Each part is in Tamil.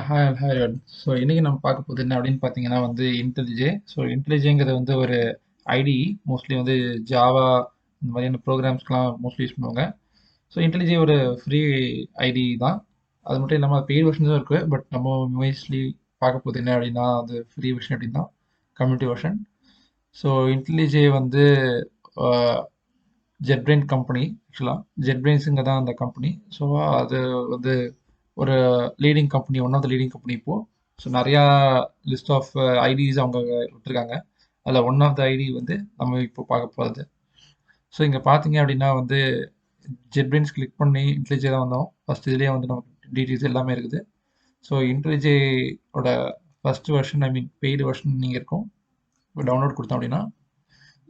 Hi everyone. ஸோ இன்னைக்கு நம்ம பார்க்க போகுது என்ன அப்படின்னு பார்த்தீங்கன்னா வந்து இன்டெலிஜே. ஸோ இன்டெலிஜேங்கிறது வந்து ஒரு ஐடிஇ மோஸ்ட்லி வந்து ஜாவா இந்த மாதிரியான ப்ரோக்ராம்ஸ்க்குலாம் மோஸ்ட்லி யூஸ் பண்ணுவாங்க. ஸோ இன்டெலிஜே ஒரு ஃப்ரீ ஐடிஇ தான். அது மட்டும் இல்லாமல் பெய்ட் வெர்ஷன்ஸும் இருக்குது. பட் நம்ம மோஸ்ட்லி பார்க்க போகுது என்ன அப்படின்னா அது ஃப்ரீ வெர்ஷன் அப்படின்னா கம்யூனிட்டி வெர்ஷன். ஸோ இன்டெலிஜே வந்து ஜெட்பிரைன் கம்பெனி. ஆக்சுவலாக ஜெட்பிரைன்ஸுங்க தான் அந்த கம்பெனி. ஸோ அது வந்து ஒரு leading company, one of the leading company இப்போ. ஸோ நிறையா லிஸ்ட் ஆஃப் ஐடிஸ் அவங்க விட்டுருக்காங்க. அதில் ஒன் ஆஃப் த ஐடி வந்து நம்ம இப்போ பார்க்க போகிறது. ஸோ இங்கே பார்த்தீங்க அப்படின்னா வந்து ஜெட்பிரைன்ஸ் கிளிக் பண்ணி இன்டெலிஜே தான் வந்தோம். ஃபஸ்ட் இதுலேயே வந்து நமக்கு டீட்டெயில்ஸ் எல்லாமே இருக்குது. ஸோ இன்டெலிஜேயோட ஃபஸ்ட் வெர்ஷன், ஐ மீன் பெய்டு வெர்ஷன் நீங்கள் இருக்கும். இப்போ டவுன்லோட் கொடுத்தோம் அப்படின்னா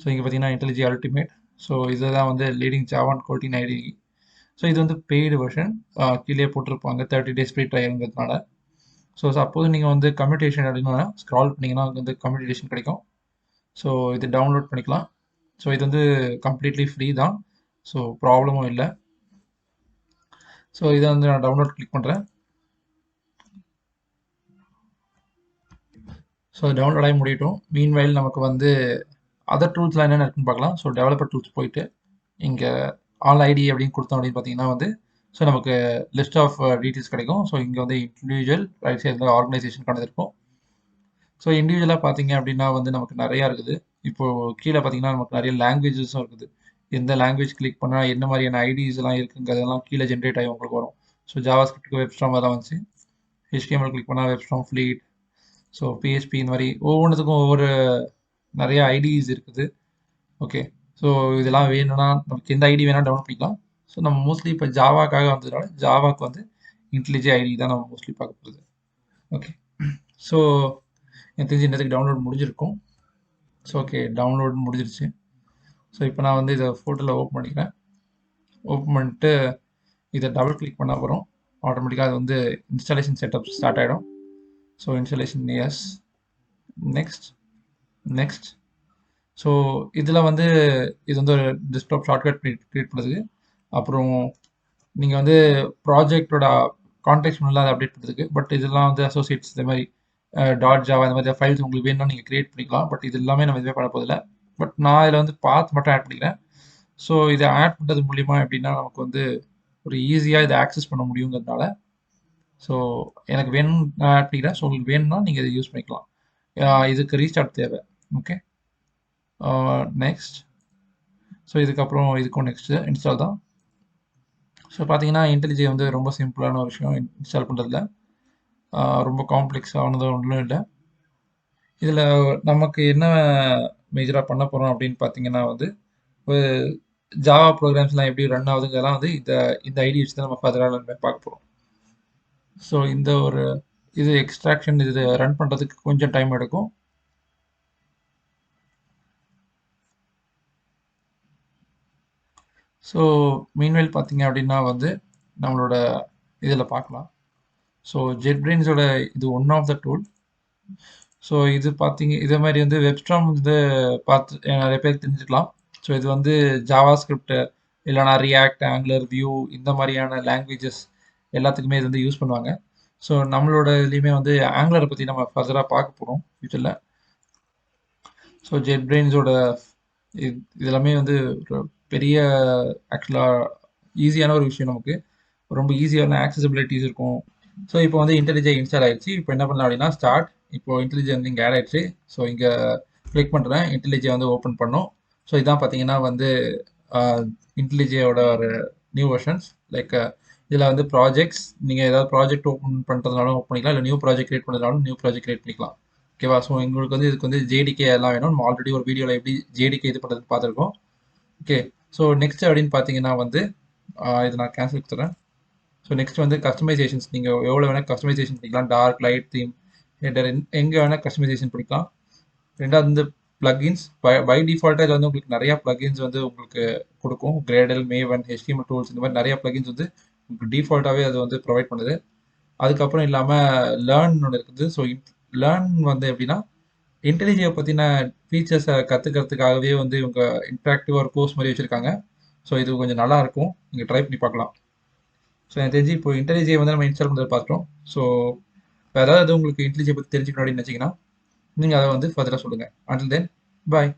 ஸோ இங்கே பார்த்தீங்கன்னா இன்டெலிஜே அல்டிமேட். ஸோ இதுதான் வந்து லீடிங் ஜாவான் கோட்டின் ஐடி. ஸோ இது வந்து பெய்டு வெர்ஷன். கீழே போட்டிருப்பாங்க 30 days ஃப்ரீ ட்ரையலுங்கிறதுனால. ஸோ சப்போஸ் நீங்கள் வந்து கம்யூட்டேஷன் அப்படின்னா ஸ்க்ரால் பண்ணிங்கன்னா வந்து கம்யூட்டேஷன் கிடைக்கும். ஸோ இது டவுன்லோட் பண்ணிக்கலாம். ஸோ இது வந்து கம்ப்ளீட்லி ஃப்ரீ தான். ஸோ ப்ராப்ளமும் இல்லை. ஸோ இதை வந்து நான் டவுன்லோட் கிளிக் பண்ணுறேன். ஸோ டவுன்லோட் ஆகி முடியட்டும். மீன்வைல் நமக்கு வந்து அதர் டூல்ஸ்லாம் என்னென்ன இருக்குன்னு பார்க்கலாம். ஸோ டெவலப்பர் டூல்ஸ் போயிட்டு இங்கே ஆல் ஐடி அப்படின்னு கொடுத்தோம் அப்படின்னு பார்த்தீங்கன்னா வந்து ஸோ நமக்கு லிஸ்ட் ஆஃப் டீட்டெயில்ஸ் கிடைக்கும். ஸோ இங்கே வந்து இண்டிவிஜுவல் ரைட் சைடில் ஆர்கனைசேஷனுக்கானது இருக்கும். ஸோ இண்டிவிஜுவலாக பார்த்தீங்க அப்படின்னா வந்து நமக்கு நிறையா இருக்குது. இப்போது கீழே பார்த்தீங்கன்னா நமக்கு நிறைய லாங்குவேஜஸும் இருக்குது. எந்த லாங்குவேஜ் கிளிக் பண்ணால் என்ன மாதிரியான ஐடிஸ்லாம் இருக்குங்கிறதெல்லாம் கீழே ஜென்ரேட் ஆகி உங்களுக்கு வரும். ஸோ ஜாவா ஸ்கிரிப்டுக்கு வெப்ஸ்ட்ராம் அதெல்லாம் வந்துச்சு. HTML கிளிக் பண்ணால் வெப்ஸ்ட்ராம் ஃப்ளீட். ஸோ பிஹெச்பி இந்த மாதிரி ஒவ்வொன்றுத்துக்கும் ஒவ்வொரு நிறைய ஐடிஸ் இருக்குது. ஓகே. ஸோ இதெல்லாம் வேணும்னா நமக்கு எந்த ஐடி வேணால் டவுன்லோட் பண்ணிக்கலாம். ஸோ நம்ம மோஸ்ட்லி இப்போ ஜாவாக்காக வந்ததுனால ஜாவாக்கு வந்து இன்டெலிஜே ஐடி தான் நம்ம மோஸ்ட்லி பார்க்க போகிறது. ஓகே. ஸோ எனக்கு தெரிஞ்சு இன்னத்துக்கு டவுன்லோட் முடிஞ்சிருக்கும். ஸோ ஓகே, டவுன்லோட் முடிஞ்சிருச்சு. ஸோ இப்போ நான் வந்து இதை ஃபோட்டோவில் ஓப்பன் பண்ணிக்கிறேன். ஓப்பன் பண்ணிட்டு இதை டபுள் கிளிக் பண்ண அப்புறம் ஆட்டோமேட்டிக்காக அது வந்து இன்ஸ்டாலேஷன் செட்டப் ஸ்டார்ட் ஆகிடும். So installation yes, next next. So இதில் வந்து இது வந்து ஒரு டெஸ்க்டாப் ஷார்ட்கட் க்ரியேட் பண்ணுறதுக்கு, அப்புறம் நீங்கள் வந்து ப்ராஜெக்டோட கான்டெக்ட் பண்ணலாம் அதை அப்டேட் பண்ணுறதுக்கு. பட் இதெல்லாம் வந்து அசோசியேட்ஸ் இந்த மாதிரி டாட் ஜாவா இந்த மாதிரி ஃபைல்ஸ் உங்களுக்கு வேணும்னா நீங்கள் க்ரியேட் பண்ணிக்கலாம். பட் இது எல்லாமே நம்ம இதுவே பண்ண போதில்லை. பட் நான் இதில் வந்து பாத் மட்டும் ஆட் பண்ணிக்கிறேன். ஸோ இதை ஆட் பண்ணுறது மூலிமா எப்படின்னா நமக்கு வந்து ஒரு ஈஸியாக இதை ஆக்சஸ் பண்ண முடியுங்கிறதுனால ஸோ எனக்கு வேணும் நான் ஆட் பண்ணிக்கிறேன். ஸோ உங்களுக்கு வேணும்னா நீங்கள் இதை யூஸ் பண்ணிக்கலாம். இதுக்கு ரீஸ்டார்ட் தேவை. Okay, next. ஸோ இதுக்கப்புறம் இதுக்கும் நெக்ஸ்ட்டு இன்ஸ்டால் தான். ஸோ பார்த்தீங்கன்னா இன்டெலிஜே வந்து ரொம்ப சிம்பிளான ஒரு விஷயம் இன்ஸ்டால் பண்ணுறதுல. ரொம்ப காம்ப்ளெக்ஸ் ஆனது ஒன்றும் இல்லை. இதில் நமக்கு என்ன மேஜராக பண்ண போகிறோம் அப்படின்னு பார்த்தீங்கன்னா வந்து ஒரு ஜாவா ப்ரோக்ராம்ஸ்லாம் எப்படி ரன் ஆகுதுங்கிறதெல்லாம் வந்து இந்த ஐடி வச்சு தான் நம்ம ஃபர்தராக பார்க்க போகிறோம். ஸோ இந்த ஒரு இது எக்ஸ்ட்ராக்ஷன் இது ரன் பண்ணுறதுக்கு கொஞ்சம் டைம் எடுக்கும். ஸோ மீன்வேல் பார்த்தீங்க அப்படின்னா வந்து நம்மளோட இதில் பார்க்கலாம். ஸோ ஜெட்பிரைன்ஸோட இது one of the tool. So இது பார்த்தீங்க இதே மாதிரி வந்து வெப்ஸ்ட்ராம் வந்து பார்த்து நிறைய பேர் தெரிஞ்சுக்கலாம். ஸோ இது வந்து ஜாவா ஸ்கிரிப்ட் இல்லைனா ரியாக்ட், ஆங்குலர், வியூ இந்த மாதிரியான லாங்குவேஜஸ் எல்லாத்துக்குமே இது வந்து யூஸ் பண்ணுவாங்க. ஸோ நம்மளோட இதுலேயுமே வந்து ஆங்குலரை பற்றி நம்ம ஃபர்தராக பார்க்க போகிறோம் ஃபியூச்சரில். ஸோ ஜெட்பிரைன்ஸோட இதெல்லாமே வந்து ஒரு பெரிய ஆக்சுவலாக ஈஸியான ஒரு விஷயம். நமக்கு ரொம்ப ஈஸியான ஆக்சசிபிலிட்டிஸ் இருக்கும். ஸோ இப்போ வந்து இன்டெலிஜே இன்ஸ்டால் ஆயிடுச்சு. இப்போ என்ன பண்ணலாம் அப்படின்னா ஸ்டார்ட். இப்போ இன்டெலிஜே வந்து இங்கே ஆட் ஆயிடுச்சு. ஸோ இங்கே கிளிக் பண்ணுறேன், இன்டெலிஜே வந்து ஓப்பன் பண்ணும். ஸோ இதான் பார்த்தீங்கன்னா வந்து இன்டெலிஜேயோட ஒரு நியூ வெர்ஷன்ஸ். லைக் இதில் வந்து ப்ராஜெக்ட்ஸ், நீங்கள் ஏதாவது ப்ராஜெக்ட் ஓப்பன் பண்ணுறதுனாலும் ஓப்பன் பண்ணிக்கலாம், இல்லை நியூ ப்ராஜெக்ட் கிரியேட் பண்ணுறதுனாலும் நியூ ப்ராஜெக்ட் கிரியேட் பண்ணிக்கலாம். ஓகேவா? ஸோ எங்களுக்கு வந்து இதுக்கு வந்து ஜேடிகே எல்லாம் வேணும். நம்ம ஆல்ரெடி ஒரு வீடியோவில் எப்படி ஜேடிகே இது பண்ணுறது பார்த்துருக்கோம். ஓகே. ஸோ நெக்ஸ்ட் அப்படின்னு பார்த்தீங்கன்னா வந்து இது நான் கேன்சல் கொடுத்துறேன். ஸோ நெக்ஸ்ட் வந்து கஸ்டமைசேஷன்ஸ். நீங்கள் எவ்வளோ வேணால் கஸ்டமைசேஷன் பண்ணிக்கலாம். டார்க், லைட், தீம், ஹெடர் எங்கே வேணால் கஸ்டமைசேஷன் பண்ணிக்கலாம். ரெண்டாவது வந்து ப்ளகின்ஸ். பை டிஃபால்ட்டாக இதில் வந்து உங்களுக்கு நிறையா ப்ளகின்ஸ் வந்து உங்களுக்கு கொடுக்கும். கிரேடல், மேவன், HTML டூல்ஸ் இந்த மாதிரி நிறையா ப்ளகின்ஸ் வந்து உங்களுக்கு டிஃபால்ட்டாகவே அது வந்து ப்ரொவைட் பண்ணுது. அதுக்கப்புறம் இல்லாமல் லேர்ன் ஒன்று இருக்குது. ஸோ லேர்ன் வந்து எப்படின்னா இன்டெலிஜே பற்றின ஃபீச்சர்ஸை கற்றுக்கிறதுக்காகவே வந்து இவங்க இன்ட்ராக்டிவாக ஒரு கோர்ஸ் மாதிரி வச்சுருக்காங்க. ஸோ இது கொஞ்சம் நல்லாயிருக்கும், நீங்கள் ட்ரை பண்ணி பார்க்கலாம். ஸோ எனக்கு தெரிஞ்சு இப்போ இன்டெலிஜே வந்து நம்ம இன்ஸ்டால் பண்ணுறது பார்த்துட்டோம். ஸோ இப்போ ஏதாவது உங்களுக்கு இன்டெலிஜை பற்றி தெரிஞ்சுக்கணும் அப்படின்னு நினச்சிங்கன்னா நீங்கள் அதை வந்து ஃபர்தராக சொல்லுங்கள். அண்டில் தென் பாய்.